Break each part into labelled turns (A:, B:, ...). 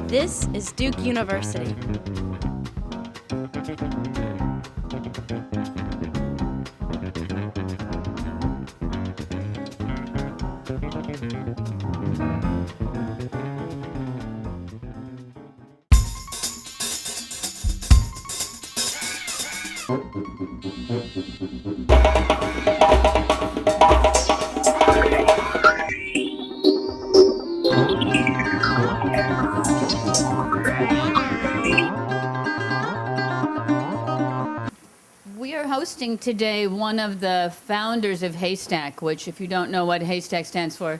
A: This is Duke University. We are hosting today one of the founders of HASTAC, which, if you don't know what HASTAC stands for,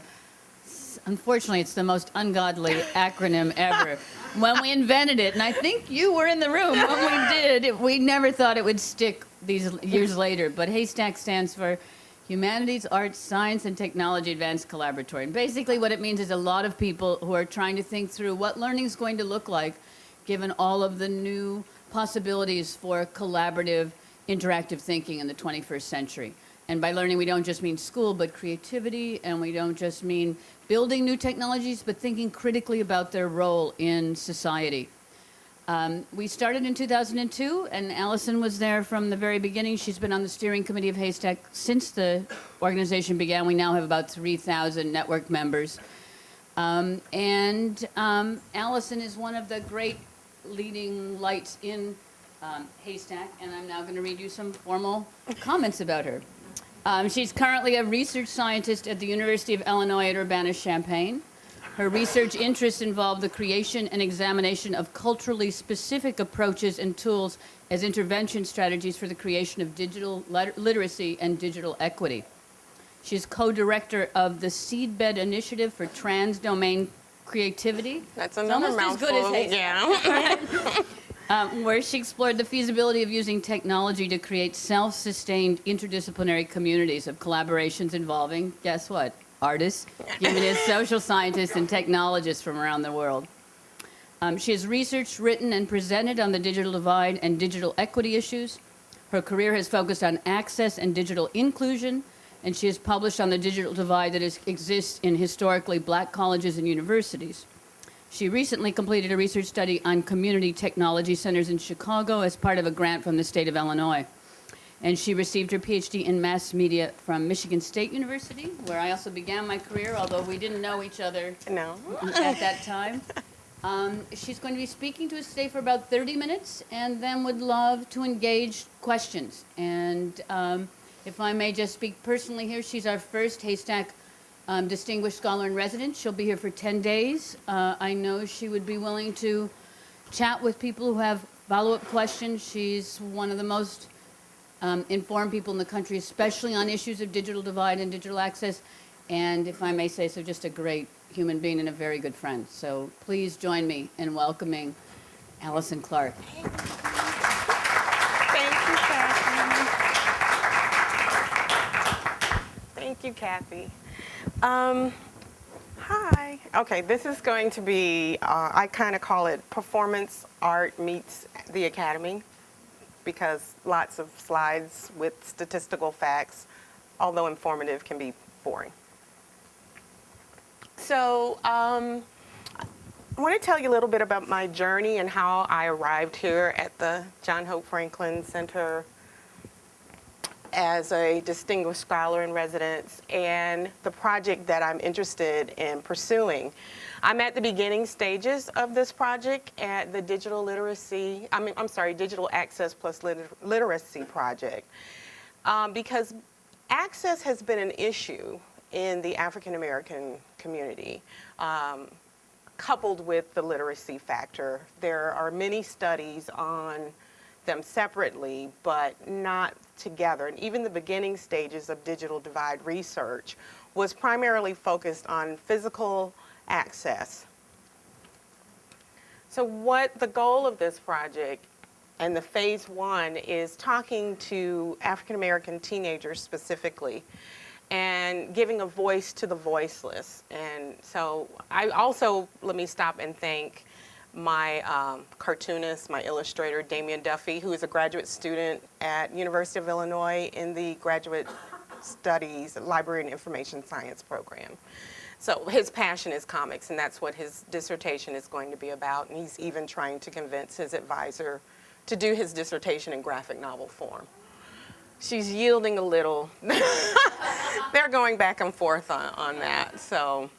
A: unfortunately, it's the most ungodly acronym ever. When we invented it, and I think you were in the room when we did, we never thought it would stick these years later. But HASTAC stands for Humanities, Arts, Science, and Technology Advanced Collaboratory. And basically what it means is a lot of people who are trying to think through what learning is going to look like given all of the new possibilities for collaborative, interactive thinking in the 21st century. And by learning, we don't just mean school, but creativity, and we don't just mean building new technologies, but thinking critically about their role in society. We started in 2002, and Allison was there from the very beginning. She's been on the steering committee of HASTAC since the organization began. We now have about 3,000 network members. Allison is one of the great leading lights in HASTAC, and I'm now going to read you some formal comments about her. She's currently a research scientist at the University of Illinois at Urbana-Champaign. Her research interests involve the creation and examination of culturally specific approaches and tools as intervention strategies for the creation of digital literacy and digital equity. She's co-director of the Seedbed Initiative for Trans-Domain Creativity.
B: That's another mouthful.
A: As good as HASTAC.
B: Yeah.
A: Where she explored the feasibility of using technology to create self-sustained interdisciplinary communities of collaborations involving, guess what? Artists, humanists, social scientists, and technologists from around the world. She has researched, written, and presented on the digital divide and digital equity issues. Her career has focused on access and digital inclusion, and she has published on the digital divide that exists in historically black colleges and universities. She recently completed a research study on community technology centers in Chicago as part of a grant from the state of Illinois. And she received her PhD in mass media from Michigan State University, where I also began my career, although we didn't know each other at that time. She's going to be speaking to us today for about 30 minutes, and then would love to engage questions. And if I may just speak personally here, she's our first HASTAC Distinguished Scholar in Residence. She'll be here for 10 days. I know she would be willing to chat with people who have follow-up questions. She's one of the most informed people in the country, especially on issues of digital divide and digital access. And if I may say so, just a great human being and a very good friend. So please join me in welcoming Allison Clark.
B: Thank you, Kathy. Thank you, Kathy. Hi. Okay, this is going to be, I kind of call it performance art meets the academy, because lots of slides with statistical facts, although informative, can be boring. So I want to tell you a little bit about my journey and how I arrived here at the John Hope Franklin Center as a distinguished scholar in residence, and the project that I'm interested in pursuing. I'm at the beginning stages of this project at the Digital Access plus Literacy project, because access has been an issue in the African American community, coupled with the literacy factor. There are many studies on them separately, but not together. And even the beginning stages of digital divide research was primarily focused on physical access. So what the goal of this project and the phase one is talking to African American teenagers specifically and giving a voice to the voiceless. And so I also, let me stop and thank my cartoonist, my illustrator, Damian Duffy, who is a graduate student at University of Illinois in the Graduate Studies Library and Information Science program. So his passion is comics, and that's what his dissertation is going to be about. And he's even trying to convince his advisor to do his dissertation in graphic novel form. She's yielding a little. They're going back and forth on that. So,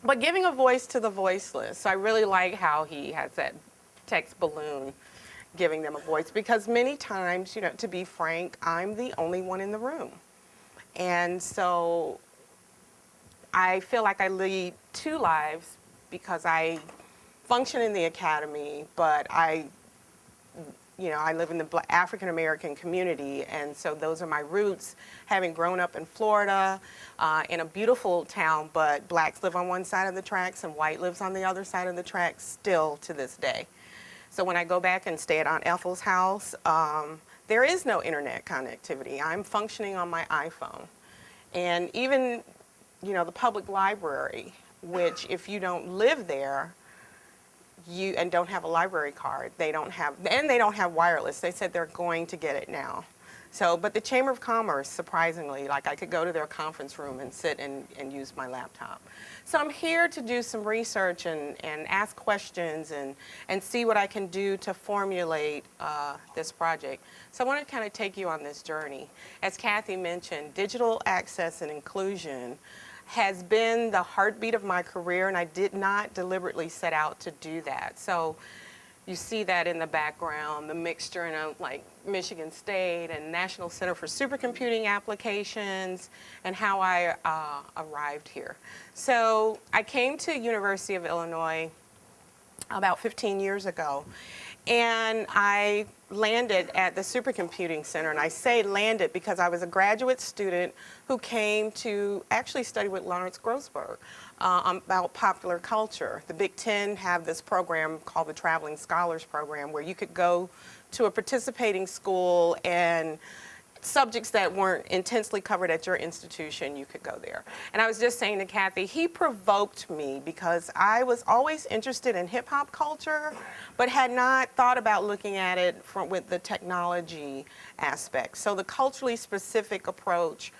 B: but giving a voice to the voiceless. So I really like how he has that text balloon, giving them a voice, because many times, you know, to be frank, I'm the only one in the room. And so I feel like I lead two lives because I function in the academy, but I live in the African American community, and so those are my roots, having grown up in Florida, in a beautiful town, but blacks live on one side of the tracks and white lives on the other side of the tracks still to this day. So when I go back and stay at Aunt Ethel's house, there is no internet connectivity. I'm functioning on my iPhone. And even, you know, the public library, which if you don't live there, and don't have a library card, they don't have wireless. They said they're going to get it now. So, but the Chamber of Commerce, surprisingly, like I could go to their conference room and sit and use my laptop. So I'm here to do some research and ask questions and see what I can do to formulate this project. So I want to kind of take you on this journey. As Kathy mentioned, digital access and inclusion has been the heartbeat of my career, and I did not deliberately set out to do that. So you see that in the background, the mixture in like Michigan State and National Center for Supercomputing Applications, and how I arrived here. So I came to University of Illinois about 15 years ago, and I landed at the Supercomputing Center. And I say landed because I was a graduate student who came to actually study with Lawrence Grossberg about popular culture. The Big Ten have this program called the Traveling Scholars Program, where you could go to a participating school, and subjects that weren't intensely covered at your institution, you could go there. And I was just saying to Kathy, he provoked me because I was always interested in hip hop culture, but had not thought about looking at it with the technology aspect. So the culturally specific approach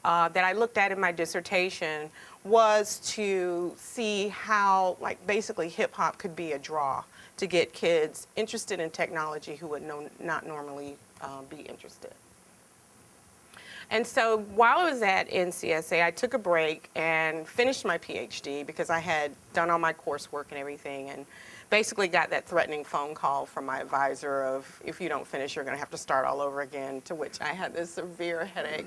B: that I looked at in my dissertation was to see how, like, basically hip hop could be a draw to get kids interested in technology who would not normally be interested. And so while I was at NCSA, I took a break and finished my PhD because I had done all my coursework and everything, and basically got that threatening phone call from my advisor of, if you don't finish, you're going to have to start all over again, to which I had this severe headache.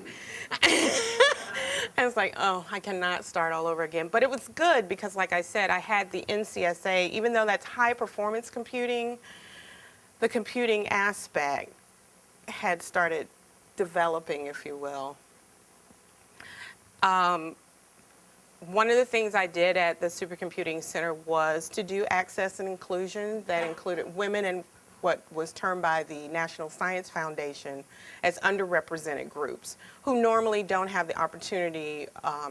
B: I was like, oh, I cannot start all over again. But it was good because, like I said, I had the NCSA, even though that's high performance computing, the computing aspect had started developing, if you will. One of the things I did at the Supercomputing Center was to do access and inclusion that included women and what was termed by the National Science Foundation as underrepresented groups who normally don't have the opportunity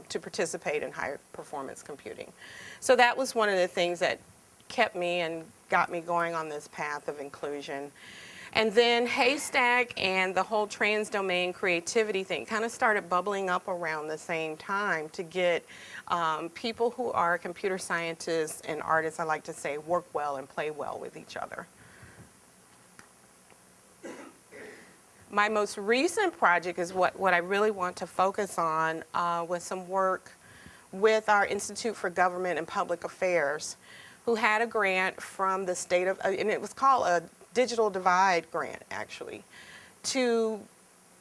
B: to participate in high performance computing. So that was one of the things that kept me and got me going on this path of inclusion. And then HASTAC and the whole trans-domain creativity thing kind of started bubbling up around the same time to get people who are computer scientists and artists, I like to say, work well and play well with each other. My most recent project is what I really want to focus on with some work with our Institute for Government and Public Affairs, who had a grant from the state of, and it was called a Digital Divide grant, actually, to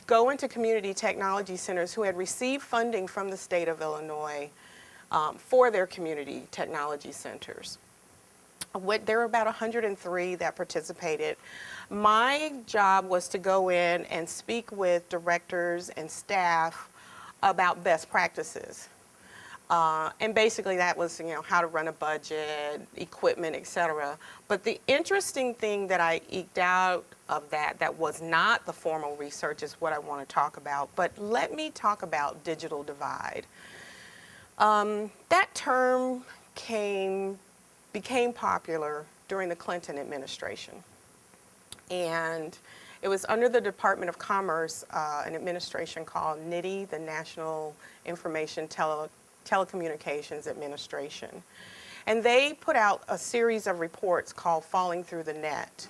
B: go into community technology centers who had received funding from the state of Illinois for their community technology centers. There were about 103 that participated. My job was to go in and speak with directors and staff about best practices. And basically that was, you know, how to run a budget, equipment, etc. But the interesting thing that I eked out of that was not the formal research is what I want to talk about. But let me talk about digital divide. That term became popular during the Clinton administration. And it was under the Department of Commerce, an administration called NITI, the National Information Telecommunications Administration. And they put out a series of reports called Falling Through the Net.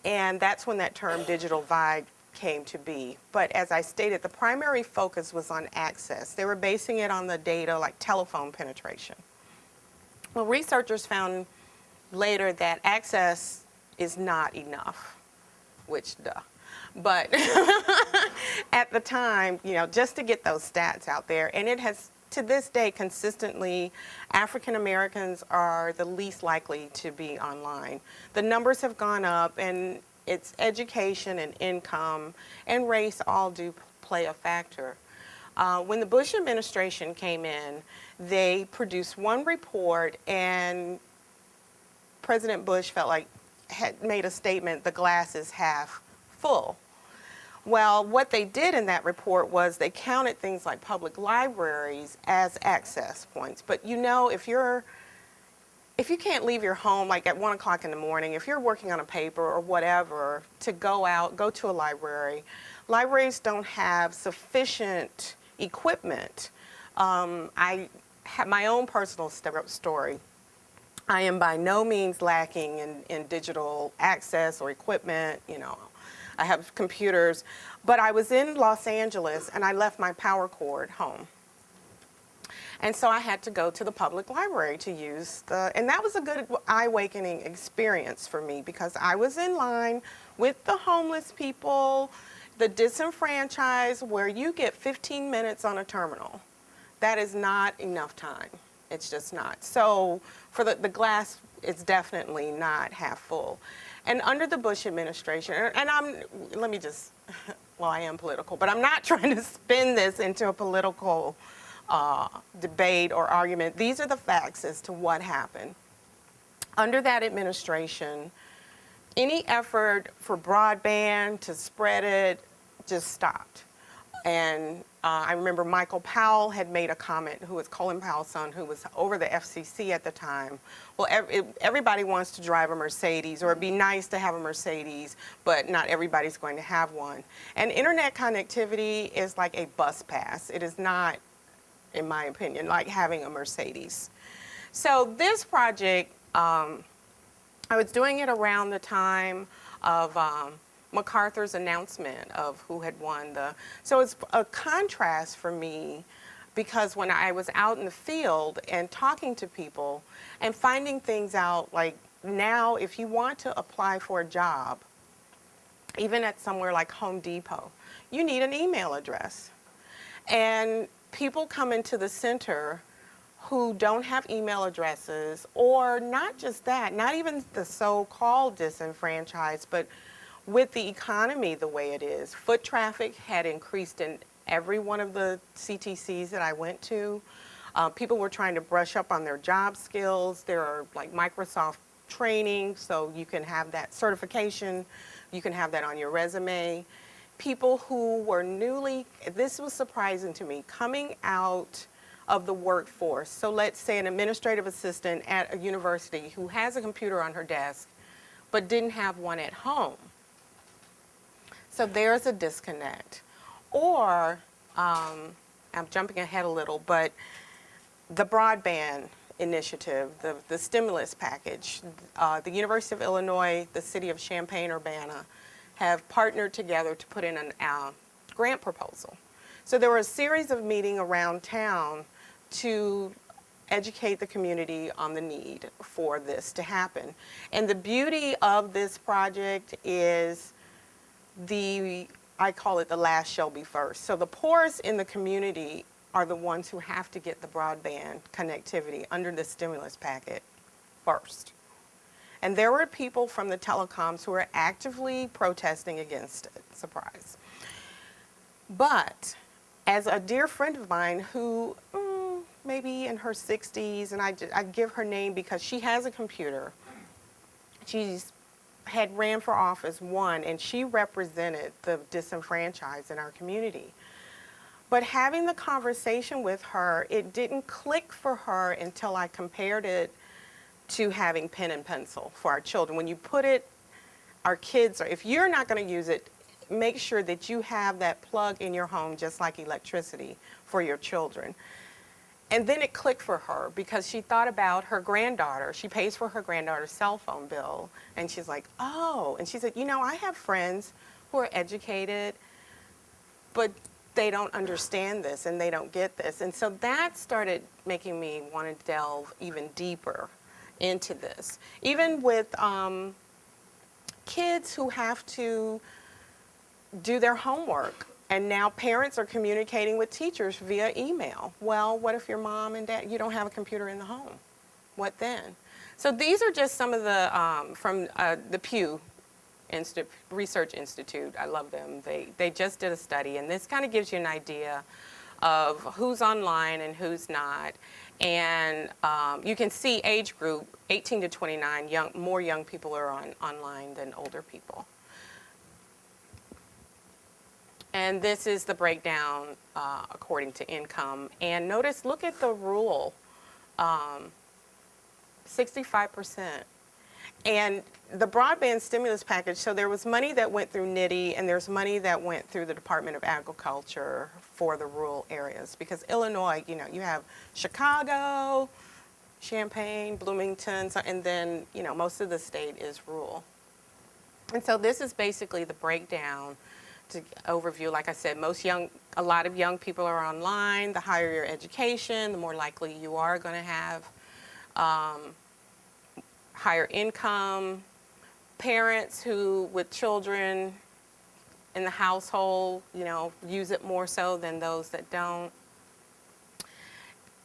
B: And that's when that term digital divide came to be. But as I stated, the primary focus was on access. They were basing it on the data like telephone penetration. Well, researchers found later that access is not enough, which duh. But at the time, you know, just to get those stats out there, and it has to this day consistently, African Americans are the least likely to be online. The numbers have gone up, and it's education and income and race all do play a factor. When the Bush administration came in, they produced one report, and President Bush felt like had made a statement, the glass is half full. Well, what they did in that report was they counted things like public libraries as access points. But you know, if you can't leave your home like at 1 o'clock in the morning, if you're working on a paper or whatever, to go to a library, libraries don't have sufficient equipment. I have my own personal story. I am by no means lacking in digital access or equipment, you know. I have computers, but I was in Los Angeles and I left my power cord home. And so I had to go to the public library to use and that was a good eye-awakening experience for me because I was in line with the homeless people, the disenfranchised, where you get 15 minutes on a terminal. That is not enough time. It's just not. So for the glass, it's definitely not half full. And under the Bush administration, and let me just, well, I am political, but I'm not trying to spin this into a political debate or argument. These are the facts as to what happened. Under that administration, any effort for broadband to spread it just stopped. And I remember Michael Powell had made a comment, who was Colin Powell's son, who was over the FCC at the time. Well, everybody wants to drive a Mercedes, or it'd be nice to have a Mercedes, but not everybody's going to have one. And internet connectivity is like a bus pass. It is not, in my opinion, like having a Mercedes. So this project, I was doing it around the time of MacArthur's announcement of who had won so it's a contrast for me because when I was out in the field and talking to people and finding things out, like now if you want to apply for a job, even at somewhere like Home Depot, you need an email address. And people come into the center who don't have email addresses, or not just that, not even the so-called disenfranchised, but with the economy the way it is, foot traffic had increased in every one of the CTCs that I went to. People were trying to brush up on their job skills. There are like Microsoft training, so you can have that certification. You can have that on your resume. People who were this was surprising to me, coming out of the workforce. So let's say an administrative assistant at a university who has a computer on her desk, but didn't have one at home. So there's a disconnect. Or, I'm jumping ahead a little, but the broadband initiative, the stimulus package, the University of Illinois, the city of Champaign, Urbana, have partnered together to put in a grant proposal. So there were a series of meetings around town to educate the community on the need for this to happen. And the beauty of this project is I call it the last shall be first. So the poorest in the community are the ones who have to get the broadband connectivity under the stimulus packet first. And there were people from the telecoms who were actively protesting against it, surprise. But as a dear friend of mine who, maybe in her 60s, and I give her name because she has a computer, had ran for office, won, and she represented the disenfranchised in our community. But having the conversation with her, it didn't click for her until I compared it to having pen and pencil for our children. When you put it, our kids, if you're not going to use it, make sure that you have that plug in your home, just like electricity, for your children. And then it clicked for her because she thought about her granddaughter. She pays for her granddaughter's cell phone bill. And she's like, oh. And she said, you know, I have friends who are educated, but they don't understand this and they don't get this. And so that started making me want to delve even deeper into this. Even with kids who have to do their homework. And now parents are communicating with teachers via email. Well, what if your mom and dad, you don't have a computer in the home? What then? So these are just some of the, from the Pew Research Institute. I love them. They just did a study, and this kind of gives you an idea of who's online and who's not. And you can see age group, 18 to 29, more young people are online than older people. And this is the breakdown according to income. And notice, look at the rural, 65%. And the broadband stimulus package, so there was money that went through NITI and there's money that went through the Department of Agriculture for the rural areas. Because Illinois, you know, you have Chicago, Champaign, Bloomington, and then, you know, most of the state is rural. And so this is basically the breakdown. To overview, like I said, a lot of young people are online. The higher your education, the more likely you are going to have higher income. Parents who, with children in the household, you know, use it more so than those that don't.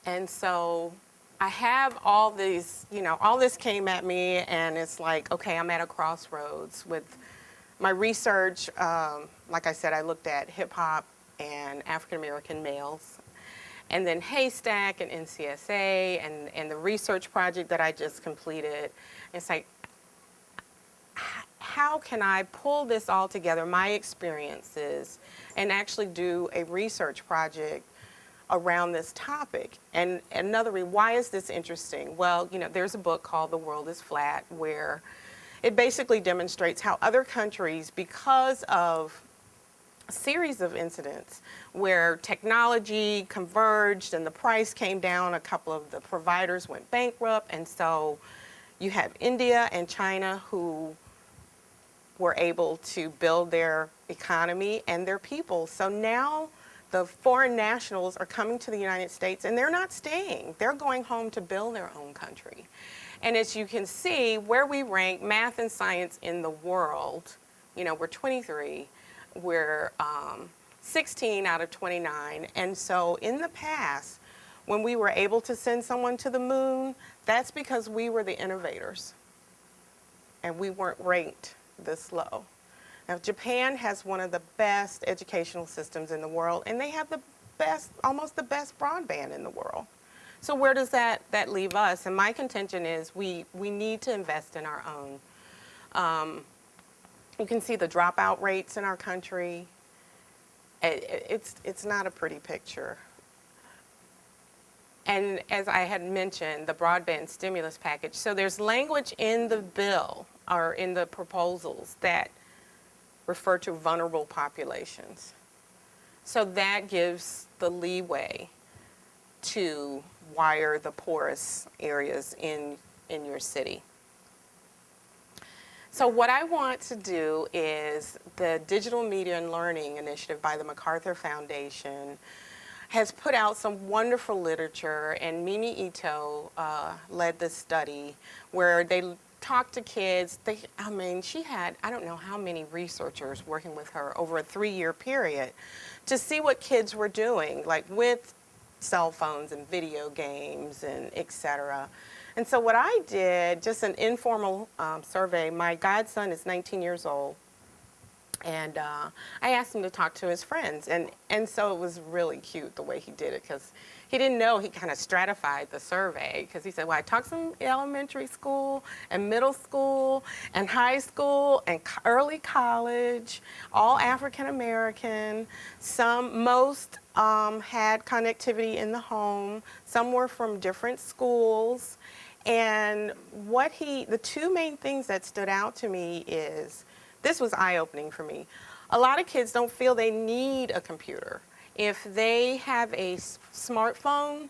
B: And so I have all these, you know, all this came at me, and it's like, okay, I'm at a crossroads with my research. Like I said, I looked at hip-hop and African-American males. And then HASTAC and NCSA and the research project that I just completed. It's like, how can I pull this all together, my experiences, and actually do a research project around this topic? And another reason, why is this interesting? Well, you know, there's a book called The World is Flat, where it basically demonstrates how other countries, because of a series of incidents where technology converged and the price came down, a couple of the providers went bankrupt, and so you have India and China who were able to build their economy and their people. So now the foreign nationals are coming to the United States, and they're not staying. They're going home to build their own country. And as you can see, where we rank math and science in the world, you know, we're 23, we're 16 out of 29. And so in the past, when we were able to send someone to the moon, that's because we were the innovators and we weren't ranked this low. Now, Japan has one of the best educational systems in the world, and they have the best, almost the best broadband in the world. So where does that leave us? And my contention is we need to invest in our own. You can see the dropout rates in our country. It's not a pretty picture. And as I had mentioned, the broadband stimulus package. So there's language in the bill or in the proposals that refer to vulnerable populations. So that gives the leeway to wire the poorest areas in your city. So what I want to do is the Digital Media and Learning Initiative by the MacArthur Foundation has put out some wonderful literature, and Mimi Ito led this study where they talked to kids. I mean, she had, I don't know how many researchers working with her over a 3-year period to see what kids were doing, like with cell phones and video games and et cetera. And so what I did, just an informal survey, my godson is 19 years old, and I asked him to talk to his friends, and so it was really cute the way he did it, because he didn't know, he kind of stratified the survey, because he said, well, I talked to some elementary school and middle school and high school and early college, all African American, most had connectivity in the home, some were from different schools. And the two main things that stood out to me is, this was eye-opening for me. A lot of kids don't feel they need a computer. If they have a smartphone,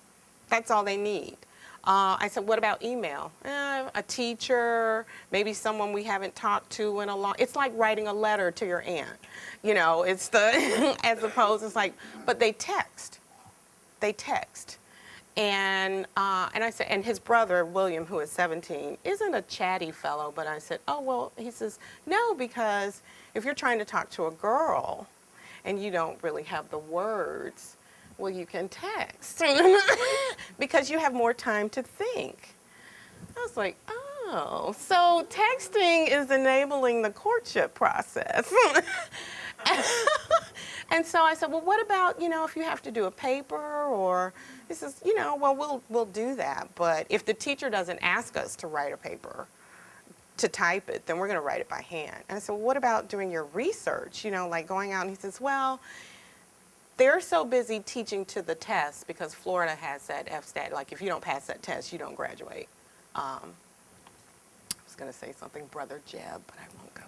B: That's all they need. I said, what about email? A teacher, maybe someone we haven't talked to in a long, it's like writing a letter to your aunt. You know, it's the, as opposed, it's like, but they text. They text. And I said, and his brother, William, who is 17, isn't a chatty fellow, but I said, oh, well, he says, no, because if you're trying to talk to a girl and you don't really have the words, well, you can text because you have more time to think. I was like, oh, so texting is enabling the courtship process. And so I said, well, what about, you know, if you have to do a paper, or he says, you know, well, we'll do that. But if the teacher doesn't ask us to write a paper, to type it, then we're going to write it by hand. And I said, well, what about doing your research, you know, like going out? And he says, well, they're so busy teaching to the test because Florida has that FSTAT. Like, if you don't pass that test, you don't graduate. I was going to say something, Brother Jeb, but I won't go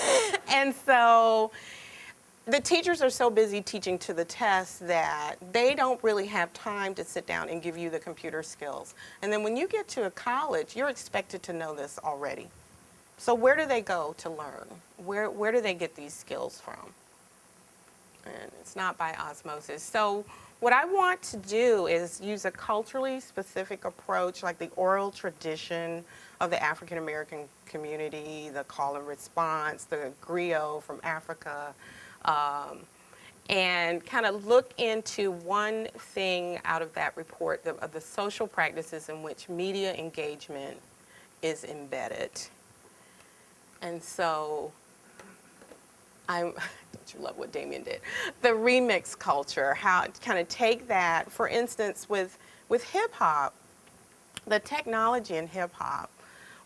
B: there. And so the teachers are so busy teaching to the test that they don't really have time to sit down and give you the computer skills. And then when you get to a college, you're expected to know this already. So where do they go to learn? Where do they get these skills from? And it's not by osmosis. So what I want to do is use a culturally specific approach, like the oral tradition of the African American community, the call and response, the griot from Africa, and kind of look into one thing out of that report, of the social practices in which media engagement is embedded. And so don't you love what Damien did? The remix culture, how to kind of take that, for instance, with hip hop, the technology in hip hop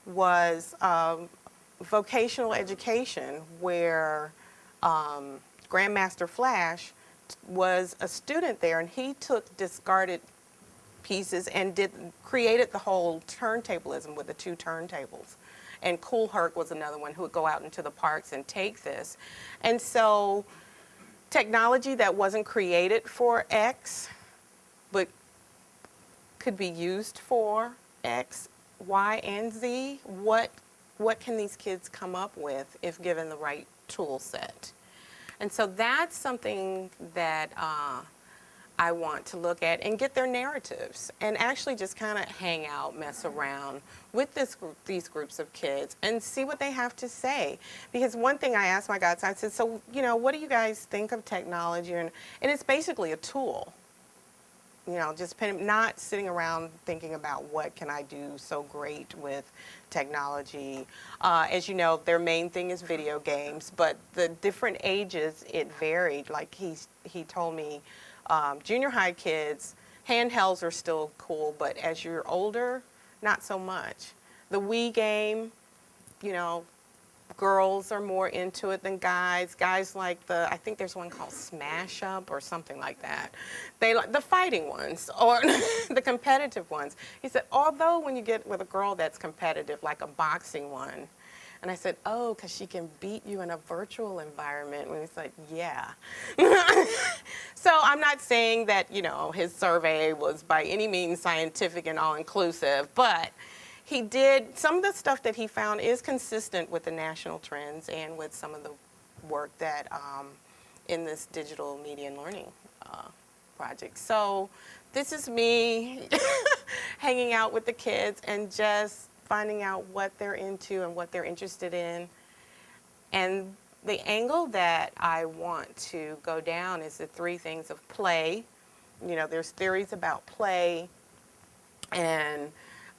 B: was vocational education, where Grandmaster Flash was a student there, and he took discarded pieces and created the whole turntablism with the two turntables. And Kool Herc was another one who would go out into the parks and take this. And so technology that wasn't created for X, but could be used for X, Y, and Z, what can these kids come up with if given the right tool set? And so that's something that I want to look at and get their narratives and actually just kind of hang out, mess around with these groups of kids and see what they have to say. Because one thing I asked my godson, I said, so, you know, what do you guys think of technology? And it's basically a tool. You know, just not sitting around thinking about what can I do so great with technology. As you know, their main thing is video games, but the different ages, it varied. Like he told me, junior high kids, handhelds are still cool, but as you're older, not so much. The Wii game, you know, girls are more into it than guys. Guys like I think there's one called Smash Up or something like that. They like the fighting ones or the competitive ones. He said, although when you get with a girl that's competitive, like a boxing one, and I said, oh, because she can beat you in a virtual environment. And he's like, yeah. So I'm not saying that, you know, his survey was by any means scientific and all-inclusive, but he did, some of the stuff that he found is consistent with the national trends and with some of the work that in this digital media and learning project. So this is me hanging out with the kids and just finding out what they're into and what they're interested in. And the angle that I want to go down is the three things of play. You know, there's theories about play, and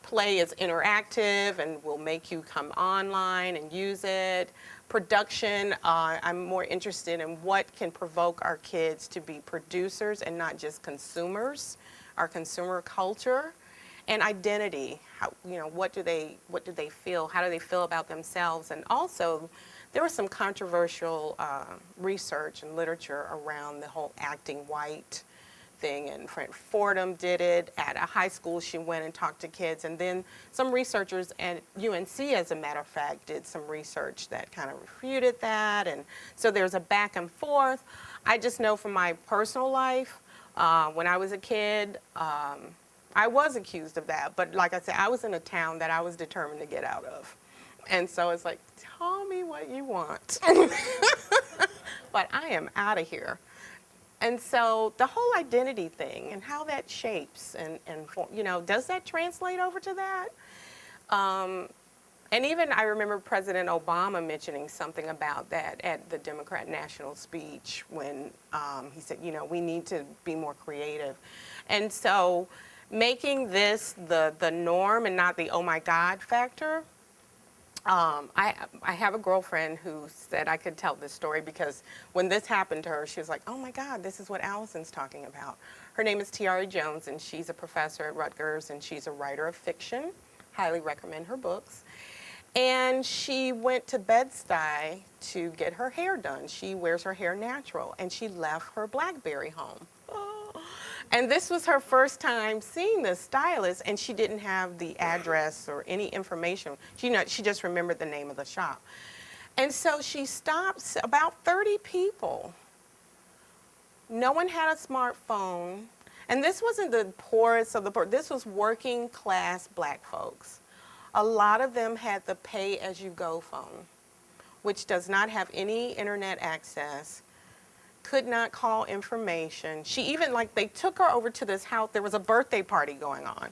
B: play is interactive and will make you come online and use it. Production, I'm more interested in what can provoke our kids to be producers and not just consumers, our consumer culture. And identity, how, you know, what do they feel? How do they feel about themselves? And also, there was some controversial research and literature around the whole acting white thing, and Fordham did it at a high school. She went and talked to kids, and then some researchers at UNC, as a matter of fact, did some research that kind of refuted that, and so there's a back and forth. I just know from my personal life, When I was a kid, I was accused of that. But like I said, I was in a town that I was determined to get out of. And so it's like, tell me what you want. But I am out of here. And so the whole identity thing and how that shapes and you know, does that translate over to that? And even I remember President Obama mentioning something about that at the Democrat national speech when he said, you know, we need to be more creative. And so making this the norm and not the oh my God factor. I have a girlfriend who said I could tell this story because when this happened to her, she was like, oh my God, this is what Allison's talking about. Her name is Tre Jones, and she's a professor at Rutgers, and she's a writer of fiction. Highly recommend her books. And she went to Bed-Stuy to get her hair done. She wears her hair natural, and she left her BlackBerry home. And this was her first time seeing this stylist, and she didn't have the address or any information. She just remembered the name of the shop. And so she stopped about 30 people. No one had a smartphone. And this wasn't the poorest of the poor. This was working class black folks. A lot of them had the pay-as-you-go phone, which does not have any internet access, could not call information. She even, like, they took her over to this house. There was a birthday party going on.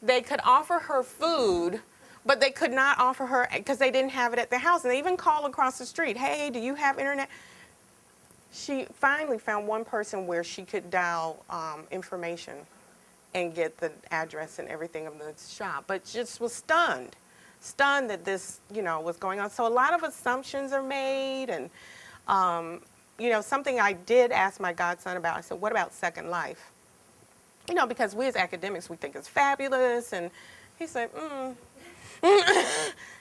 B: They could offer her food, but they could not offer her, because they didn't have it at their house. And they even called across the street, hey, do you have internet? She finally found one person where she could dial information and get the address and everything of the shop, but just was stunned that this, you know, was going on. So a lot of assumptions are made, and, you know, something I did ask my godson about, I said, what about Second Life? You know, because we as academics, we think it's fabulous, and he said,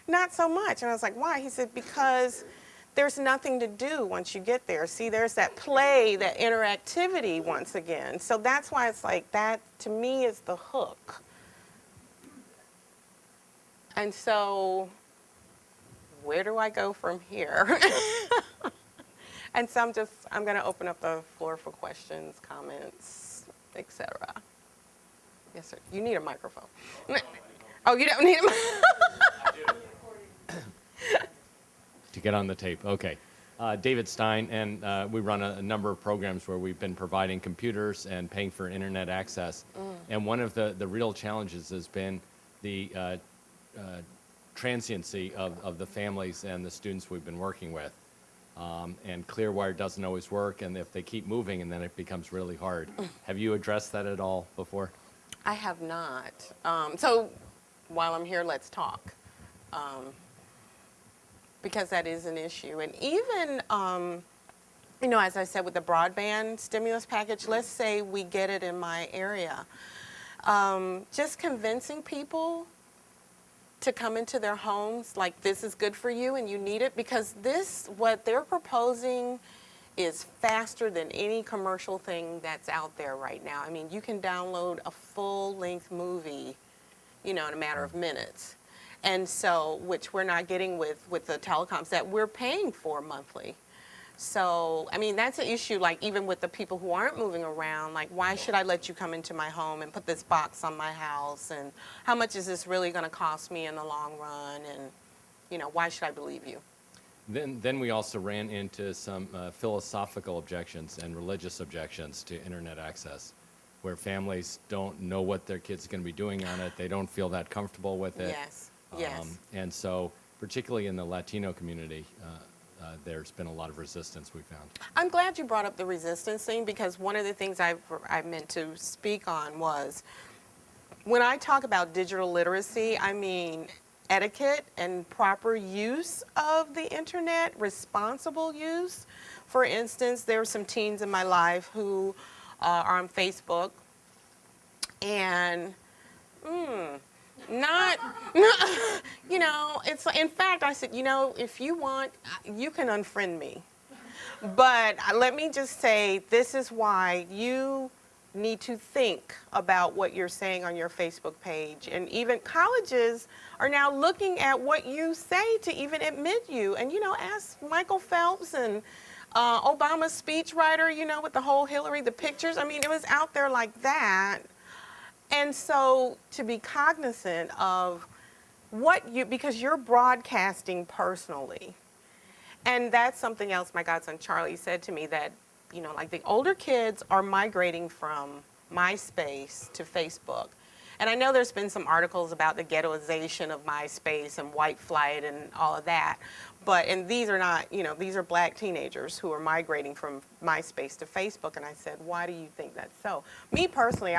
B: not so much. And I was like, why? He said, because there's nothing to do once you get there. See, there's that play, that interactivity once again. So that's why it's like that, to me, is the hook. And so where do I go from here? And so I'm going to open up the floor for questions, comments, etc. Yes, sir. You need a microphone. Oh, you don't need a microphone?
C: To get on the tape, okay. David Stein, and we run a number of programs where we've been providing computers and paying for internet access. And one of the real challenges has been the transiency of the families and the students we've been working with. And Clearwire doesn't always work, and if they keep moving, and then it becomes really hard. Have you addressed that at all before?
B: I have not. So while I'm here, let's talk. Because that is an issue. And even, you know, as I said, with the broadband stimulus package, let's say we get it in my area. Just convincing people to come into their homes, like, this is good for you and you need it, because this, what they're proposing, is faster than any commercial thing that's out there right now. I mean, you can download a full-length movie, you know, in a matter of minutes. And so, which we're not getting with the telecoms that we're paying for monthly. So, I mean, that's an issue, like, even with the people who aren't moving around, like, why should I let you come into my home and put this box on my house? And how much is this really going to cost me in the long run? And, you know, why should I believe you?
C: Then we also ran into some philosophical objections and religious objections to internet access, where families don't know what their kids are going to be doing on it. They don't feel that comfortable with it.
B: Yes, yes.
C: And so, particularly in the Latino community, there's been a lot of resistance we found.
B: I'm glad you brought up the resistance thing, because one of the things I meant to speak on was, when I talk about digital literacy, I mean etiquette and proper use of the internet, responsible use. For instance, there are some teens in my life who are on Facebook, and not, you know, it's, in fact, I said, you know, if you want, you can unfriend me. But let me just say, this is why you need to think about what you're saying on your Facebook page. And even colleges are now looking at what you say to even admit you. And, you know, ask Michael Phelps and Obama's speechwriter, you know, with the whole Hillary, the pictures. I mean, it was out there like that. And so to be cognizant of because you're broadcasting personally. And that's something else my godson Charlie said to me, that, you know, like the older kids are migrating from MySpace to Facebook. And I know there's been some articles about the ghettoization of MySpace and white flight and all of that. And these are not, you know, these are black teenagers who are migrating from MySpace to Facebook. And I said, why do you think that's so? Me personally,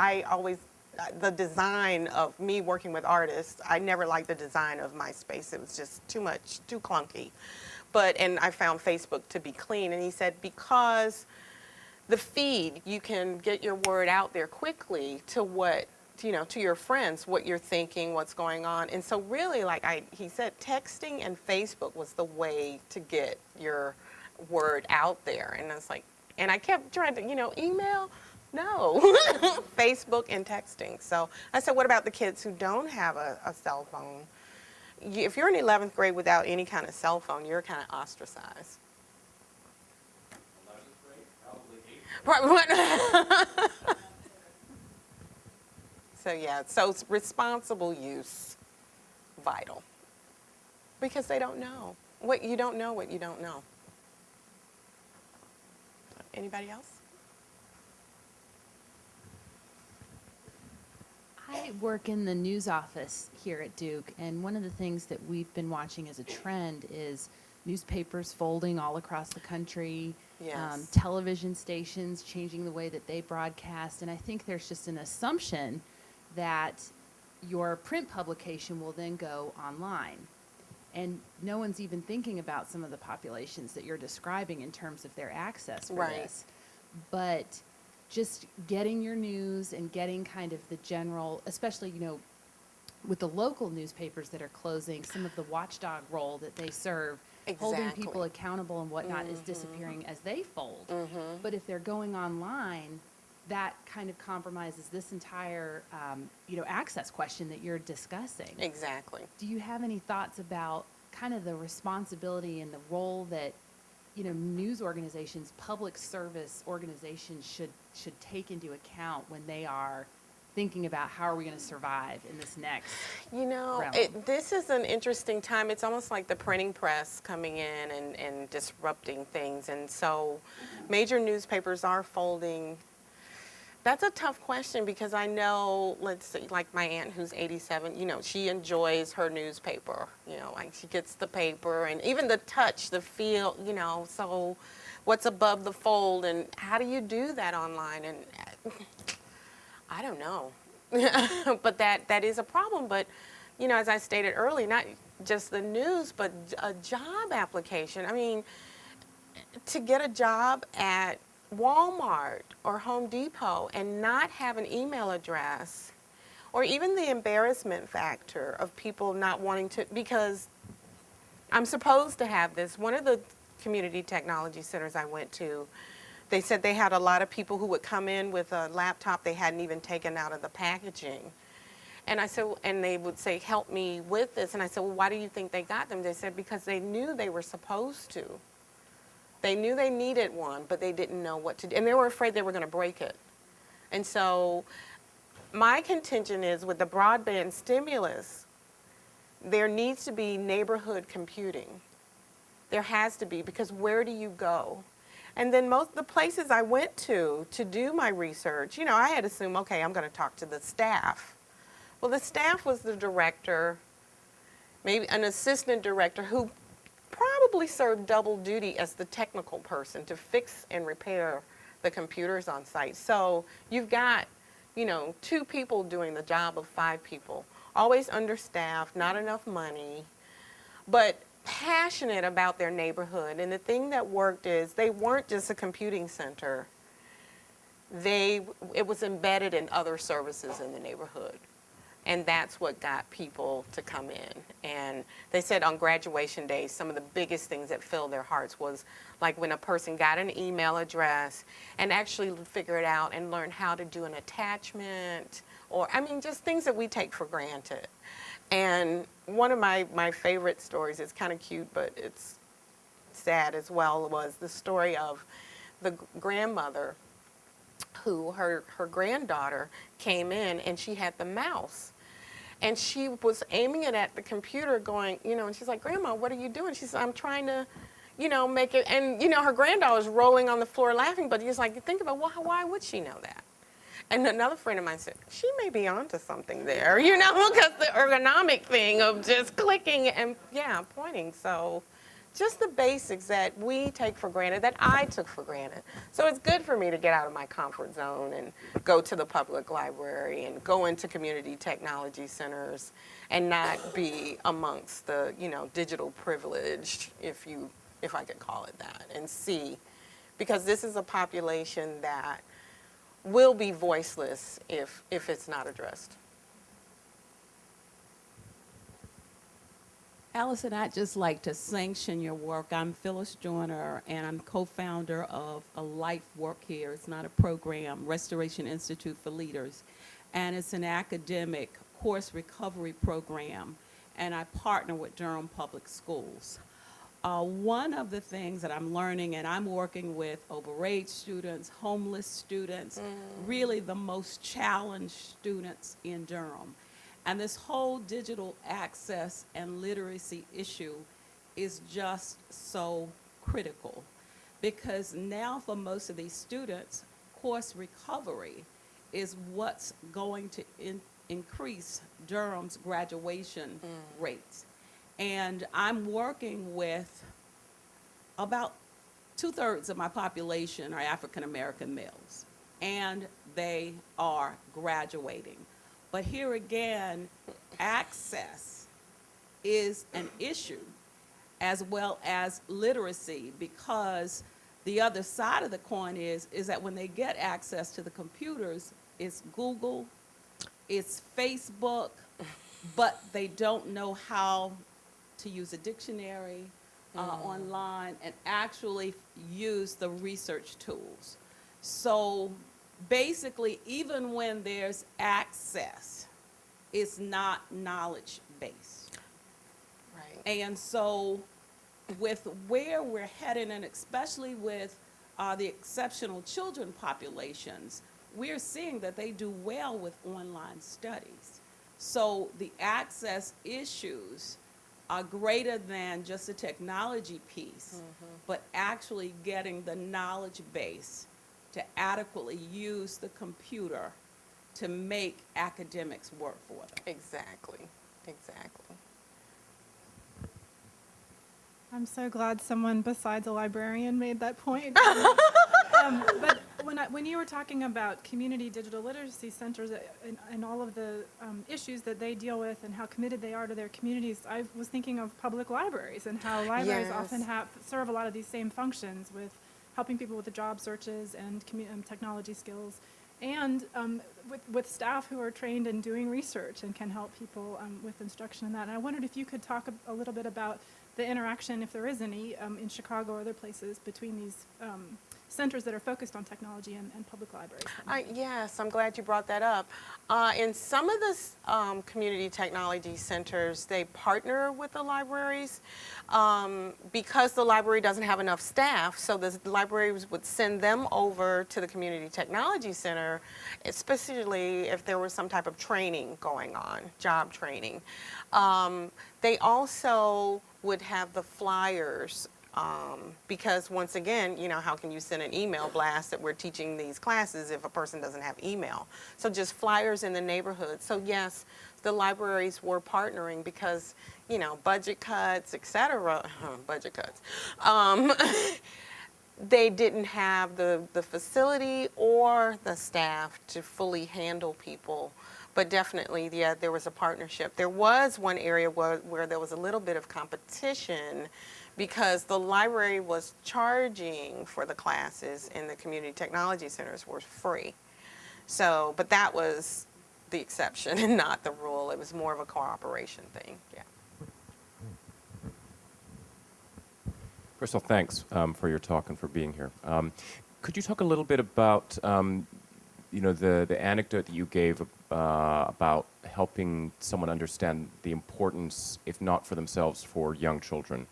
B: the design of me working with artists, I never liked the design of MySpace. It was just too much, too clunky. And I found Facebook to be clean. And he said, because the feed, you can get your word out there quickly to to your friends, what you're thinking, what's going on. And so really, he said, texting and Facebook was the way to get your word out there. And I was like, and I kept trying to, email? No, Facebook and texting. So I said, what about the kids who don't have a cell phone? If you're in 11th grade without any kind of cell phone, you're kind of ostracized.
C: 11th grade, probably 8th.
B: Right. So yeah, so it's responsible use, vital. Because they don't know. What you don't know. Anybody else?
D: I work in the news office here at Duke, and one of the things that we've been watching as a trend is newspapers folding all across the country,
B: Yes.
D: television stations changing the way that they broadcast, and I think there's just an assumption that your print publication will then go online. And no one's even thinking about some of the populations that you're describing in terms of their access for
B: Right.
D: this. But just getting your news and getting kind of the general, especially, with the local newspapers that are closing, some of the watchdog role that they serve, holding
B: Exactly.
D: people accountable and whatnot is disappearing as they fold.
B: Mm-hmm.
D: But if they're going online, that kind of compromises this entire, access question that you're discussing.
B: Exactly.
D: Do you have any thoughts about kind of the responsibility and the role that, news organizations, public service organizations should take into account when they are thinking about how are we going to survive in this next realm?
B: This is an interesting time. It's almost like the printing press coming in and disrupting things. And so major newspapers are folding. That's a tough question because I know, let's say, like my aunt who's 87, she enjoys her newspaper. Like she gets the paper and even the touch, the feel, so what's above the fold and how do you do that online? And I don't know. But that is a problem. But, as I stated earlier, not just the news, but a job application. I mean, to get a job at Walmart or Home Depot and not have an email address, or even the embarrassment factor of people not wanting to, because I'm supposed to have this. One of the community technology centers I went to, they said they had a lot of people who would come in with a laptop they hadn't even taken out of the packaging. And I said, and they would say, help me with this. And I said, well, why do you think they got them? They said, because they knew they were supposed to. They knew they needed one, but they didn't know what to do. And they were afraid they were going to break it. And so my contention is with the broadband stimulus, there needs to be neighborhood computing. There has to be, because where do you go? And then most of the places I went to do my research, I had assumed, okay, I'm going to talk to the staff. Well, the staff was the director, maybe an assistant director who probably served double duty as the technical person to fix and repair the computers on site. So you've got, 2 people doing the job of 5 people, always understaffed, not enough money, but passionate about their neighborhood. And the thing that worked is they weren't just a computing center. It was embedded in other services in the neighborhood. And that's what got people to come in. And they said on graduation day, some of the biggest things that filled their hearts was like when a person got an email address and actually figured out and learned how to do an attachment, or, just things that we take for granted. And one of my favorite stories, it's kind of cute, but it's sad as well was the story of the grandmother who her granddaughter came in and she had the mouse. And she was aiming it at the computer going, and she's like, Grandma, what are you doing? She said, I'm trying to, make it. And, her granddaughter's rolling on the floor laughing, but he's like, think about, well, why would she know that? And another friend of mine said, she may be onto something there, because the ergonomic thing of just clicking and, pointing. So just the basics that we take for granted, that I took for granted. So it's good for me to get out of my comfort zone and go to the public library and go into community technology centers and not be amongst the, digital privileged, if I could call it that, and see, because this is a population that will be voiceless if it's not addressed.
E: Allison, I'd just like to sanction your work. I'm Phyllis Joyner, and I'm co-founder of a life work here. It's not a program, Restoration Institute for Leaders, and it's an academic course recovery program, and I partner with Durham Public Schools. One of the things that I'm learning, and I'm working with overage students, homeless students, really the most challenged students in Durham. And this whole digital access and literacy issue is just so critical, because now for most of these students, course recovery is what's going to increase Durham's graduation rates. And I'm working with about 2/3 of my population are African American males, and they are graduating. But here again, access is an issue, as well as literacy, because the other side of the coin is that when they get access to the computers, it's Google, it's Facebook, but they don't know how to use a dictionary online and actually use the research tools. So basically, even when there's access, it's not knowledge-based.
B: Right.
E: And so with where we're headed, and especially with the exceptional children populations, we're seeing that they do well with online studies. So the access issues are greater than just the technology piece, but actually getting the knowledge base to adequately use the computer to make academics work for them.
B: Exactly. Exactly.
F: I'm so glad someone besides a librarian made that point. But when you were talking about community digital literacy centers and all of the issues that they deal with and how committed they are to their communities, I was thinking of public libraries and how libraries often serve a lot of these same functions with helping people with the job searches and technology skills, and with staff who are trained in doing research and can help people with instruction in that. And I wondered if you could talk a little bit about the interaction, if there is any, in Chicago or other places between these centers that are focused on technology and public libraries.
B: Yes, I'm glad you brought that up. In some of the community technology centers, they partner with the libraries because the library doesn't have enough staff, so the libraries would send them over to the community technology center, especially if there was some type of training going on, job training. They also would have the flyers because once again, how can you send an email blast that we're teaching these classes if a person doesn't have email? So just flyers in the neighborhood. So yes, the libraries were partnering because, budget cuts, et cetera, budget cuts. They didn't have the facility or the staff to fully handle people. But definitely, yeah, there was a partnership. There was one area where there was a little bit of competition because the library was charging for the classes and the community technology centers were free. So, but that was the exception and not the rule. It was more of a cooperation thing, yeah.
G: First of all, thanks for your talk and for being here. Could you talk a little bit about, the anecdote that you gave about helping someone understand the importance, if not for themselves, for young children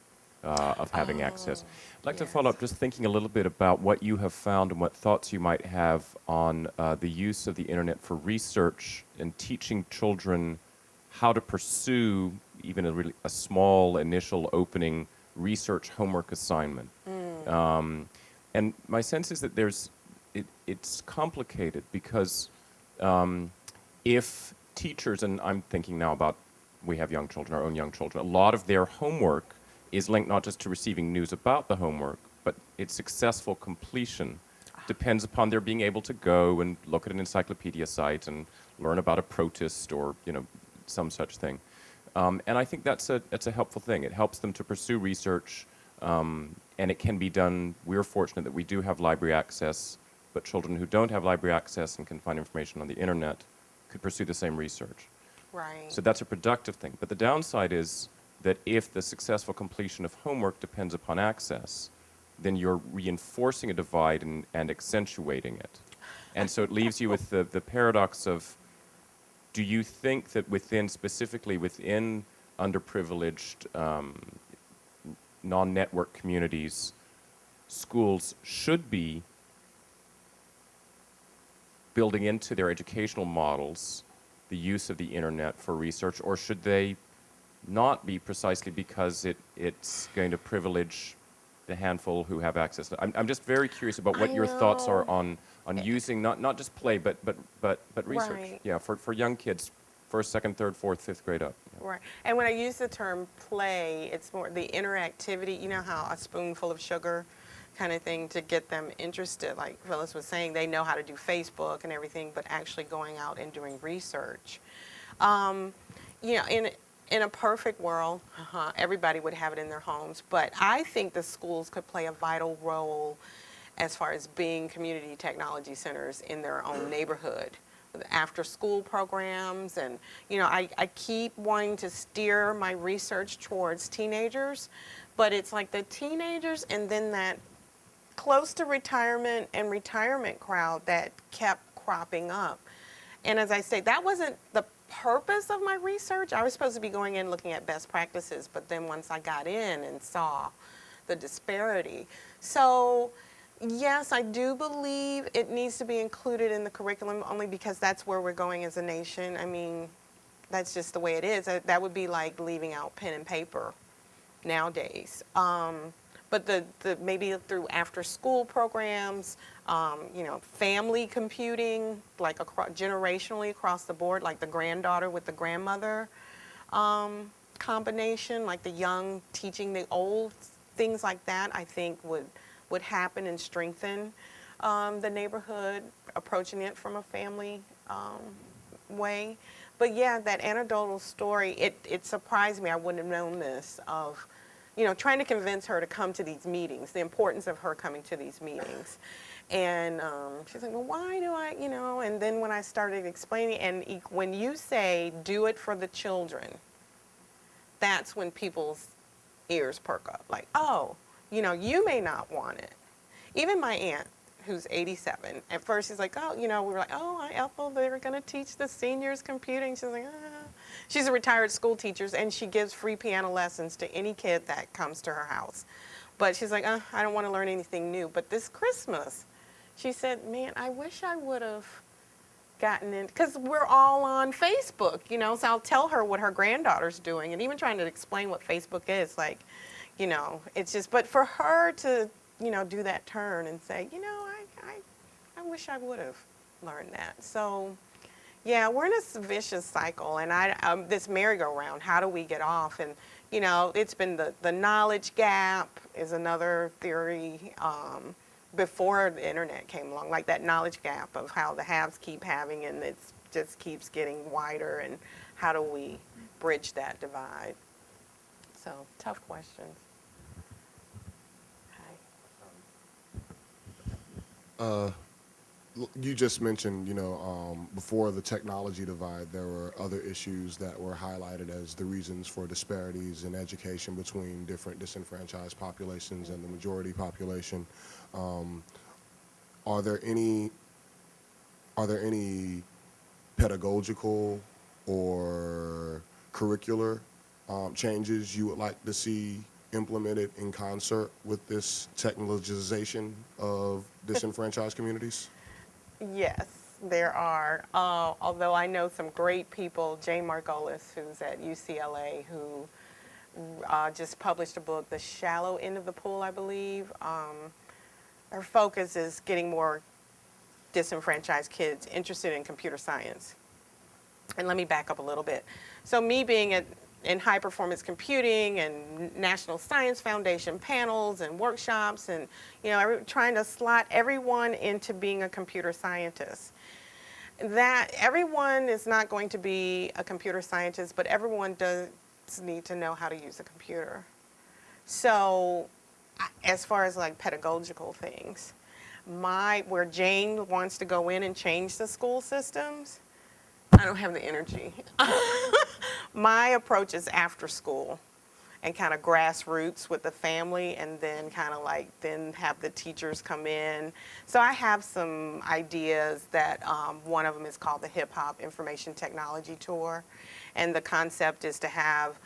G: of having access. I'd like to
B: yes.
G: follow up just thinking a little bit about what you have found and what thoughts you might have on the use of the internet for research and teaching children how to pursue even a small initial opening research homework assignment. And my sense is that it's complicated because if teachers, and I'm thinking now about, we have young children, our own young children, a lot of their homework is linked not just to receiving news about the homework, but its successful completion depends upon their being able to go and look at an encyclopedia site and learn about a protist or, some such thing. And I think that's a helpful thing. It helps them to pursue research, and it can be done. We're fortunate that we do have library access, but children who don't have library access and can find information on the internet could pursue the same research.
B: Right.
G: So that's a productive thing. But the downside is that if the successful completion of homework depends upon access, then you're reinforcing a divide and accentuating it. And so it leaves you with the paradox of, do you think that specifically within underprivileged non-network communities, schools should be building into their educational models the use of the internet for research, or should they not be, precisely because it's going to privilege the handful who have access? I'm just very curious about what your thoughts are on using not just play but research.
B: Right.
G: Yeah, for young kids, first, second, third, fourth, fifth grade up. Yeah.
B: Right. And when I use the term play, it's more the interactivity. You know how a spoonful of sugar kind of thing to get them interested. Like Phyllis was saying, they know how to do Facebook and everything, but actually going out and doing research. In a perfect world, everybody would have it in their homes, but I think the schools could play a vital role as far as being community technology centers in their own neighborhood. After school programs, and I keep wanting to steer my research towards teenagers, but it's like the teenagers and then that close to retirement and retirement crowd that kept cropping up. And as I say, that wasn't the purpose of my research. I was supposed to be going in looking at best practices, but then once I got in and saw the disparity. So yes, I do believe it needs to be included in the curriculum, only because that's where we're going as a nation. I mean, that's just the way it is. That would be like leaving out pen and paper nowadays. But the maybe through after school programs, family computing, like generationally across the board, like the granddaughter with the grandmother combination, like the young teaching the old, things like that, I think would happen and strengthen the neighborhood, approaching it from a family way. But yeah, that anecdotal story, it surprised me. I wouldn't have known this of, trying to convince her to come to these meetings, the importance of her coming to these meetings. And she's like, well, why do I, and then when I started explaining, and when you say, do it for the children, that's when people's ears perk up. Like, oh, you may not want it. Even my aunt, who's 87, at first she's like, oh, we were like, oh, Ethel, they're going to teach the seniors computing. She's like, ah. She's a retired school teacher, and she gives free piano lessons to any kid that comes to her house. But she's like, I don't want to learn anything new. But this Christmas, she said, man, I wish I would have gotten in, because we're all on Facebook, so I'll tell her what her granddaughter's doing, and even trying to explain what Facebook is, like, it's just, but for her to, do that turn and say, I wish I would have learned that. So, yeah, we're in a vicious cycle, and this merry-go-round, how do we get off? And, it's been the knowledge gap is another theory before the internet came along, like that knowledge gap of how the haves keep having, and it just keeps getting wider, and how do we bridge that divide? So, tough questions.
H: You just mentioned, before the technology divide, there were other issues that were highlighted as the reasons for disparities in education between different disenfranchised populations and the majority population. Are there any pedagogical or curricular changes you would like to see implemented in concert with this technologization of disenfranchised communities?
B: Yes, there are. Although I know some great people, Jane Margolis, who's at UCLA, who just published a book, The Shallow End of the Pool, I believe. Her focus is getting more disenfranchised kids interested in computer science. And let me back up a little bit. So me being in high performance computing and National Science Foundation panels and workshops and, you know, trying to slot everyone into being a computer scientist. That everyone is not going to be a computer scientist, but everyone does need to know how to use a computer. So as far as like pedagogical things, where Jane wants to go in and change the school systems, I don't have the energy. My approach is after school and kind of grassroots with the family, and then kind of like then have the teachers come in. So I have some ideas that one of them is called the Hip Hop Information Technology Tour. And the concept is to have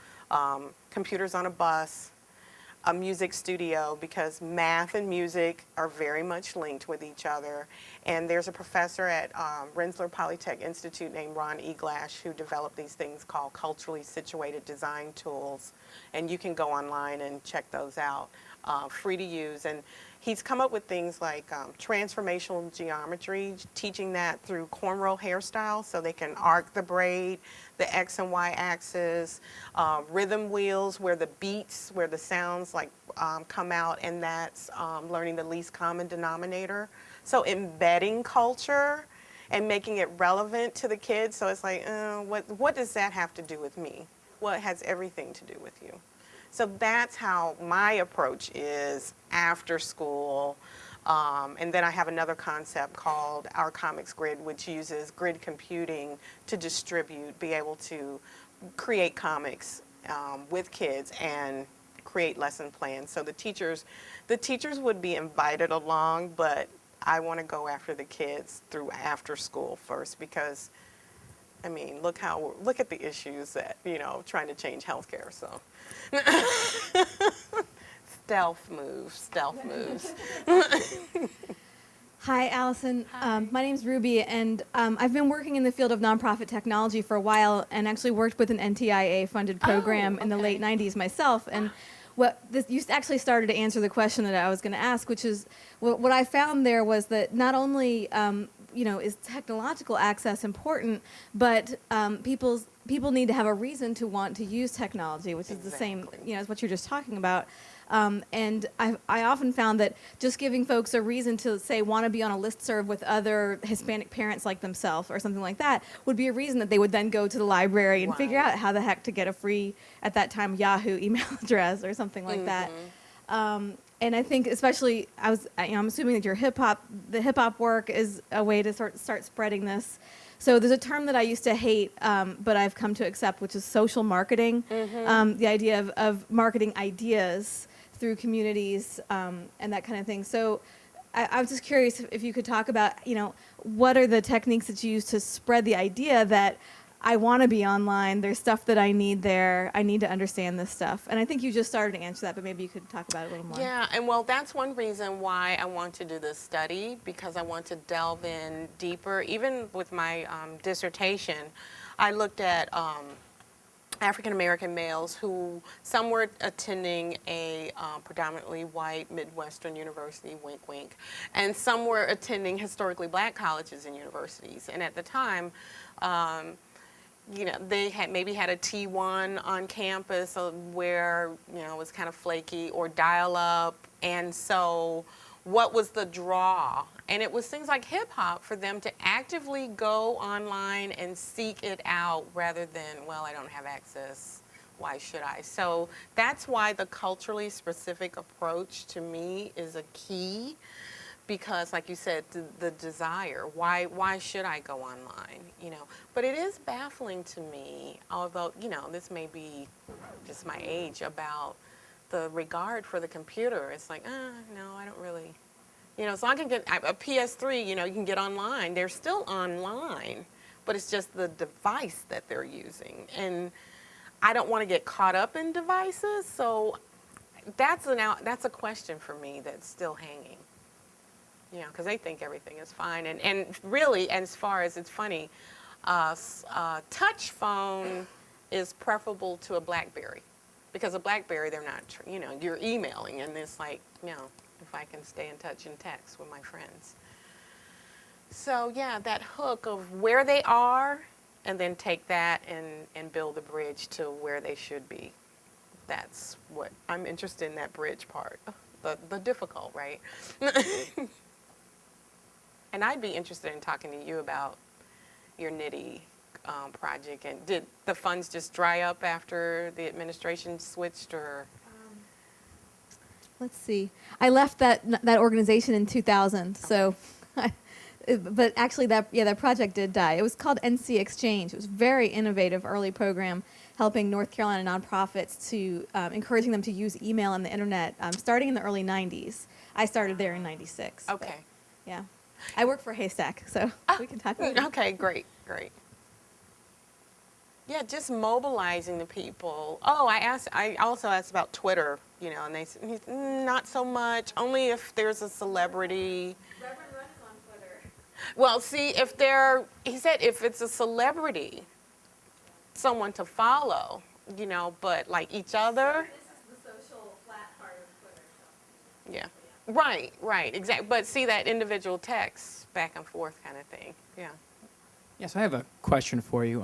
B: computers on a bus, a music studio, because math and music are very much linked with each other. And there's a professor at Rensselaer Polytech Institute named Ron Eglash who developed these things called culturally situated design tools. And you can go online and check those out, free to use. And he's come up with things like transformational geometry, teaching that through cornrow hairstyles so they can arc the braid, the X and Y axis, rhythm wheels where the beats, where the sounds like come out, and that's learning the least common denominator. So embedding culture and making it relevant to the kids. So it's like, what does that have to do with me? Well, it has everything to do with you. So that's how my approach is after school. And then I have another concept called Our Comics Grid, which uses grid computing to distribute, be able to create comics with kids and create lesson plans. So the teachers would be invited along, but I want to go after the kids through after school first, because I mean, look at the issues that, you know, trying to change healthcare. So stealth moves.
I: Hi, Allison. My name's Ruby, and I've been working in the field of nonprofit technology for a while, and actually worked with an NTIA-funded program in the late '90s myself. And you actually started to answer the question that I was going to ask, which is what I found there was that not only is technological access important, but people need to have a reason to want to use technology, which is the same, as what you're just talking about. And I often found that just giving folks a reason to, say, want to be on a listserv with other Hispanic parents like themselves or something like that would be a reason that they would then go to the library and figure out how the heck to get a free, at that time, Yahoo email address or something like that. And I think especially, I'm assuming that the hip hop work is a way to start spreading this. So there's a term that I used to hate, but I've come to accept, which is social marketing. The idea of marketing ideas through communities and that kind of thing. So I was just curious if you could talk about, what are the techniques that you use to spread the idea that I want to be online, there's stuff that I need there, I need to understand this stuff. And I think you just started to answer that, but maybe you could talk about it a little more.
B: Yeah, and well, that's one reason why I want to do this study, because I want to delve in deeper. Even with my dissertation, I looked at African American males who, some were attending a predominantly white Midwestern university, wink wink, and some were attending historically black colleges and universities. And at the time, they had maybe had a T1 on campus where, it was kind of flaky, or dial-up. And so what was the draw? And it was things like hip hop for them to actively go online and seek it out rather than, well, I don't have access, why should I? So that's why the culturally specific approach to me is a key. Because, like you said, the desire, why should I go online, But it is baffling to me, although, this may be just my age, about the regard for the computer. It's like, no, I don't really, so I can get a PS3, you can get online. They're still online, but it's just the device that they're using. And I don't want to get caught up in devices, so that's a question for me that's still hanging. You know, because they think everything is fine. And really, as far as it's funny, touch phone is preferable to a BlackBerry. Because a BlackBerry, they're not, you know, you're emailing, and it's like, you know, if I can stay in touch and text with my friends. So, yeah, that hook of where they are, and then take that and build a bridge to where they should be. That's what I'm interested in, that bridge part. The difficult, right? And I'd be interested in talking to you about your NITI project. And did the funds just dry up after the administration switched, or?
I: Let's see. I left that organization in 2000, so. But actually, that project did die. It was called NC Exchange. It was a very innovative early program helping North Carolina nonprofits to encouraging them to use email and the internet starting in the early 90s. I started there in 96.
B: Okay.
I: But, yeah. I work for HASTAC, so we can talk about it.
B: Okay, great. Yeah, just mobilizing the people. Oh, I also asked about Twitter, you know, and they said not so much, only if there's a celebrity.
I: Reverend Run is on Twitter.
B: Well, see, he said if it's a celebrity, someone to follow, you know, but like each other.
I: This is the social flat part of Twitter. So.
B: Yeah. Right, exactly. But see that individual text back and forth kind of thing. Yeah.
J: Yes, I have a question for you.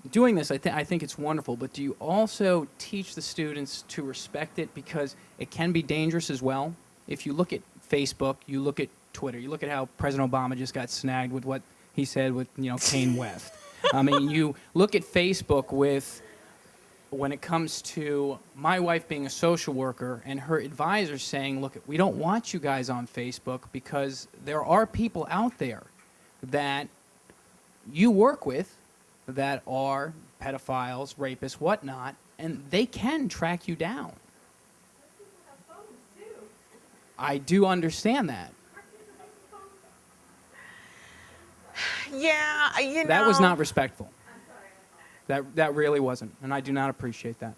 J: Doing this, I think it's wonderful, but do you also teach the students to respect it, because it can be dangerous as well? If you look at Facebook, you look at Twitter, you look at how President Obama just got snagged with what he said with, you know, Kanye West. I mean, you look at Facebook when it comes to my wife being a social worker and her advisors saying, look, we don't want you guys on Facebook because there are people out there that you work with that are pedophiles, rapists, whatnot, and they can track you down. I do understand that.
B: Yeah, you know.
J: That was not respectful. That really wasn't, and I do not appreciate that.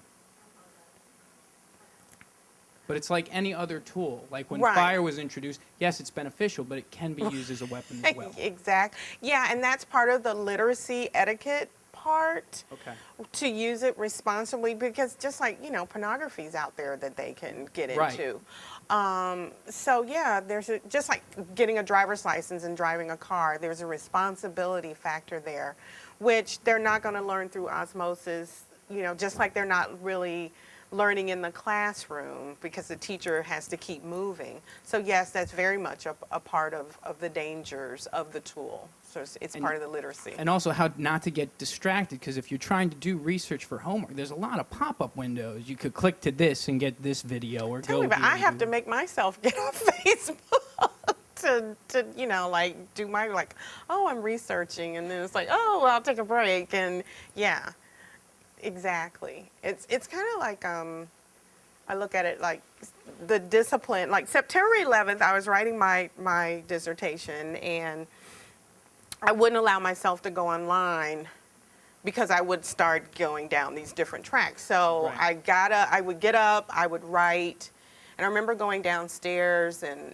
J: But it's like any other tool. Like when fire was introduced, yes, it's beneficial, but it can be used as a weapon as well.
B: Exactly. Yeah, and that's part of the literacy etiquette part.
J: Okay.
B: To use it responsibly, because just like, you know, pornography's out there that they can get into. So yeah, just like getting a driver's license and driving a car, there's a responsibility factor there, which they're not going to learn through osmosis, you know, just like they're not really learning in the classroom because the teacher has to keep moving. So yes, that's very much a part of the dangers of the tool. So it's part of the literacy.
J: And also how not to get distracted, because if you're trying to do research for homework, there's a lot of pop-up windows. You could click to this and get this video, or
B: Tell me, but I have to make myself get on Facebook to you know, like do my, like, oh, I'm researching, and then it's like, oh, well, I'll take a break, and yeah, exactly. It's kind of like I look at it like the discipline. Like September 11th, I was writing my dissertation, and I wouldn't allow myself to go online because I would start going down these different tracks. So I would get up, I would write, and I remember going downstairs and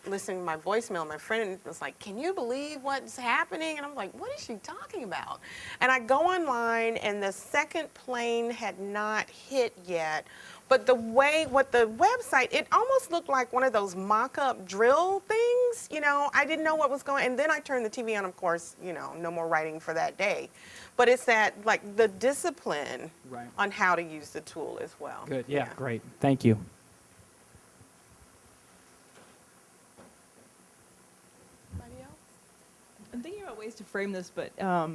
B: listening to my voicemail. My friend was like, "Can you believe what's happening?" And I'm like, "What is she talking about?" And I go online, and the second plane had not hit yet. But the website, it almost looked like one of those mock-up drill things, you know. I didn't know what was going on. And then I turned the TV on, of course, you know, no more writing for that day. But it's that, like, the discipline on how to use the tool as well.
J: Good, yeah, great. Thank you.
B: Anybody else?
K: I'm thinking about ways to frame this, but I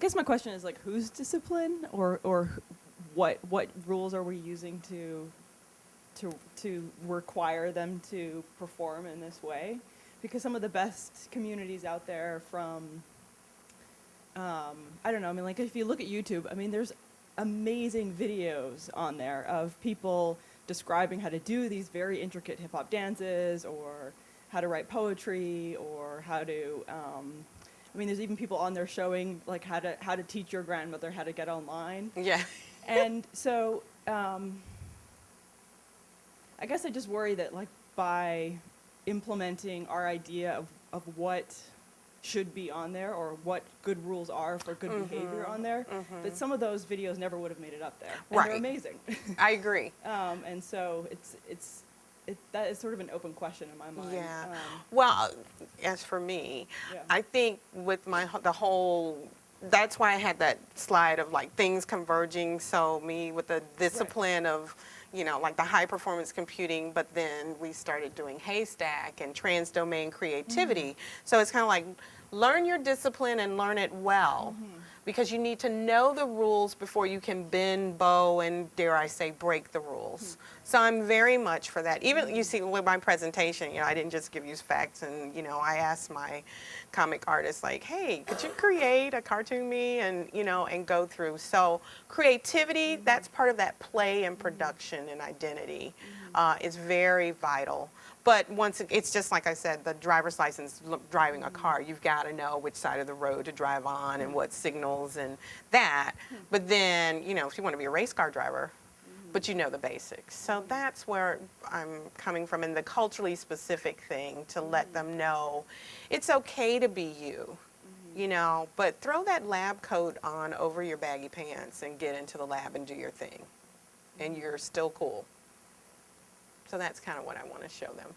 K: guess my question is, like, whose discipline, or what rules are we using to require them to perform in this way? Because some of the best communities out there from, I don't know, I mean, like, if you look at YouTube, I mean, there's amazing videos on there of people describing how to do these very intricate hip-hop dances, or how to write poetry, or how to, I mean, there's even people on there showing, like, how to teach your grandmother how to get online.
B: Yeah.
K: And so I guess I just worry that like by implementing our idea of what should be on there or what good rules are for good behavior on there, that some of those videos never would have made it up there. And they're
B: Right.
K: amazing.
B: I agree.
K: And so that is sort of an open question in my mind.
B: Yeah. Well, as for me,
K: Yeah.
B: I think with the whole, that's why I had that slide of like things converging. So me with the discipline of, like the high performance computing, but then we started doing HASTAC and trans-domain creativity. So it's kind of like learn your discipline and learn it well. Because you need to know the rules before you can bend, bow, and dare I say, break the rules. So I'm very much for that. Even, you see, with my presentation, I didn't just give you facts and, I asked my comic artist, like, hey, could you create a cartoon me and, and go through. So creativity, that's part of that play and production and identity is very vital. But once it's just like I said, the driver's license, driving a car, you've got to know which side of the road to drive on and what signals and that. But then, if you want to be a race car driver, but you know the basics. So that's where I'm coming from in the culturally specific thing to let them know it's okay to be you, but throw that lab coat on over your baggy pants and get into the lab and do your thing. And you're still cool. So that's kind of what I want to show them.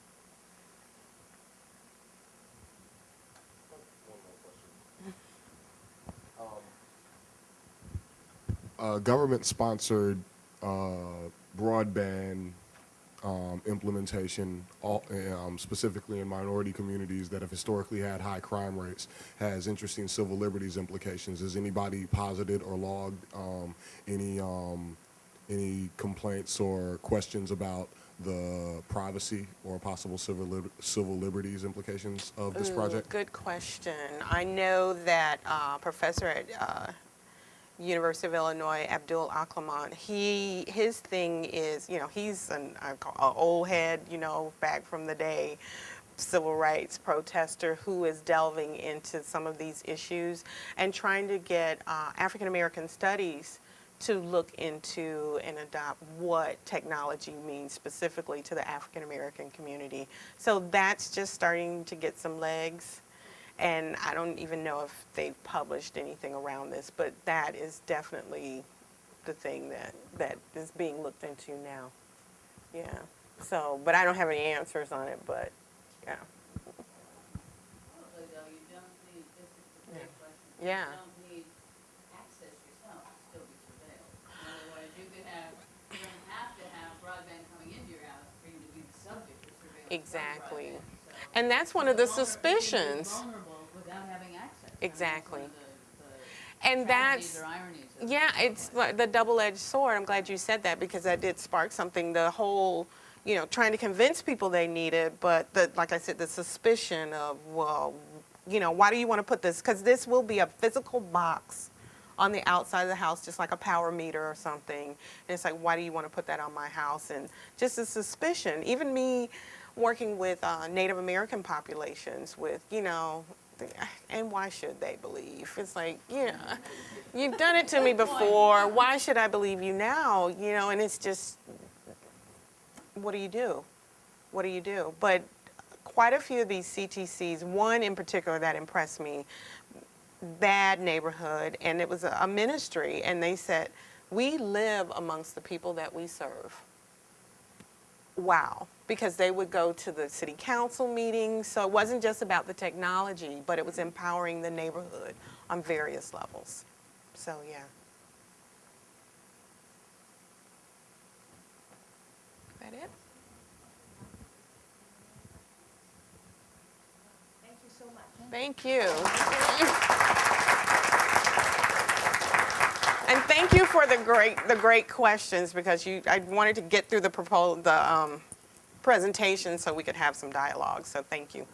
H: Government-sponsored broadband implementation, specifically in minority communities that have historically had high crime rates, has interesting civil liberties implications. Has anybody posited or logged any complaints or questions about the privacy or possible civil liberties implications of this project?
B: Good question. I know that professor at University of Illinois, Abdul Aklaman, his thing is, he's an old head, back from the day, civil rights protester who is delving into some of these issues and trying to get African American studies to look into and adopt what technology means specifically to the African American community. So that's just starting to get some legs. And I don't even know if they've published anything around this, but that is definitely the thing that is being looked into now. Yeah. So, but I don't have any answers on it, but yeah.
A: Probably, though, you don't need, this is a great question.
B: Yeah.
A: You don't need access yourself to still be surveilled. In other words, you don't have to have broadband coming into your house for you to be the subject of surveillance. from
B: Exactly.
A: broadband. So
B: And that's one of the
A: vulnerable-
B: suspicions.
A: Vulnerable without having access.
B: Exactly.
A: That's one of the
B: And
A: tragedies
B: that's,
A: or ironies of
B: yeah,
A: it.
B: it's like the double-edged sword. I'm glad you said that because that did spark something. The whole, trying to convince people they need it, but like I said, the suspicion of, well, why do you want to put this? Because this will be a physical box on the outside of the house, just like a power meter or something. And it's like, why do you want to put that on my house? And just a suspicion. Even me working with Native American populations with, and why should they believe? It's like, you've done it to me before. Why should I believe you now? And it's just, what do you do? What do you do? But quite a few of these CTCs, one in particular that impressed me, bad neighborhood, and it was a ministry, and they said, we live amongst the people that we serve. Wow. Because they would go to the city council meetings, so it wasn't just about the technology, but it was empowering the neighborhood on various levels. So, yeah. Is that it?
L: Thank you so much.
B: Thank you. And thank you for the great questions because I wanted to get through the presentation so we could have some dialogue. So thank you.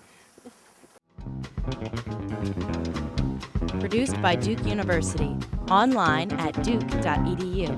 L: Produced by Duke University. Online at duke.edu.